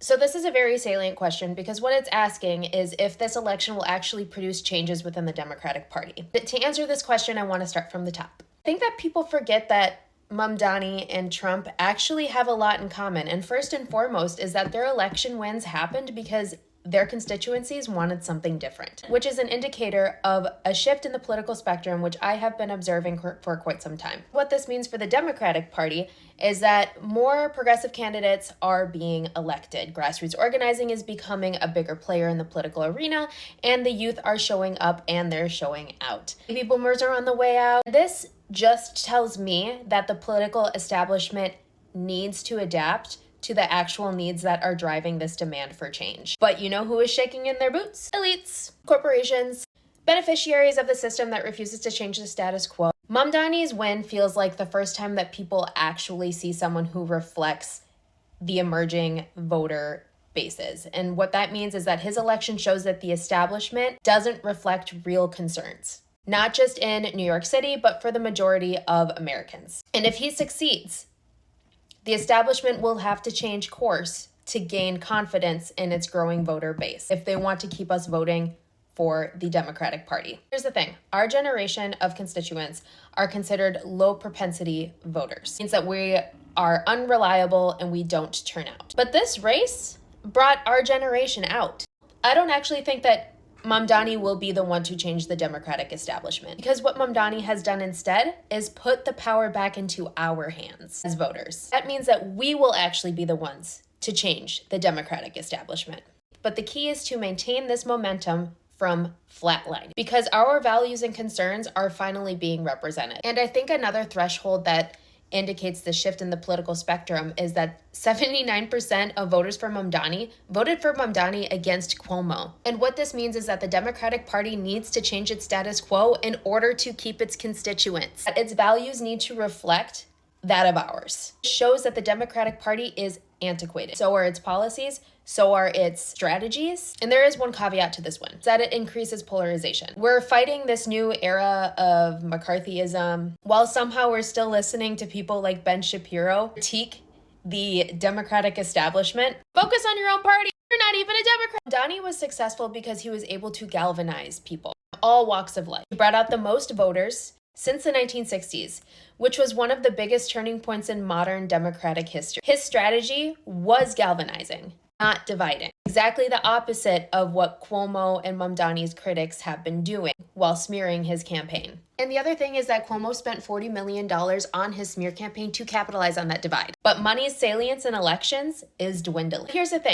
So this is a very salient question because what it's asking is if this election will actually produce changes within the Democratic Party. But to answer this question, I want to start from the top. I think that people forget that Mamdani and Trump actually have a lot in common. And first and foremost is that their election wins happened because their constituencies wanted something different, which is an indicator of a shift in the political spectrum, which I have been observing for quite some time. What this means for the Democratic Party is that more progressive candidates are being elected. Grassroots organizing is becoming a bigger player in the political arena, and the youth are showing up and they're showing out. Baby boomers are on the way out. This just tells me that the political establishment needs to adapt to the actual needs that are driving this demand for change. But you know who is shaking in their boots? Elites, corporations, beneficiaries of the system that refuses to change the status quo. Mamdani's win feels like the first time that people actually see someone who reflects the emerging voter bases. And what that means is that his election shows that the establishment doesn't reflect real concerns, not just in New York City, but for the majority of Americans. And if he succeeds, the establishment will have to change course to gain confidence in its growing voter base if they want to keep us voting for the Democratic Party. Here's the thing. Our generation of constituents are considered low propensity voters. It means that we are unreliable and we don't turn out. But this race brought our generation out. I don't actually think that Mamdani will be the one to change the Democratic establishment, because what Mamdani has done instead is put the power back into our hands as voters. That means that we will actually be the ones to change the Democratic establishment. But the key is to maintain this momentum from flatlining, because our values and concerns are finally being represented. And I think another threshold that indicates the shift in the political spectrum is that 79% of voters for Mamdani voted for Mamdani against Cuomo. And what this means is that the Democratic Party needs to change its status quo in order to keep its constituents. Its values need to reflect that of ours. It shows that the Democratic Party is antiquated. So are its policies, so are its strategies. And there is one caveat to this one, that it increases polarization. We're fighting this new era of McCarthyism, while somehow we're still listening to people like Ben Shapiro critique the Democratic establishment. Focus on your own party. You're not even a Democrat. Donnie was successful because he was able to galvanize people, all walks of life. He brought out the most voters since the 1960s, which was one of the biggest turning points in modern Democratic history. His strategy was galvanizing, not dividing. Exactly the opposite of what Cuomo and Mamdani's critics have been doing while smearing his campaign. And the other thing is that Cuomo spent $40 million on his smear campaign to capitalize on that divide. But money's salience in elections is dwindling. Here's the thing.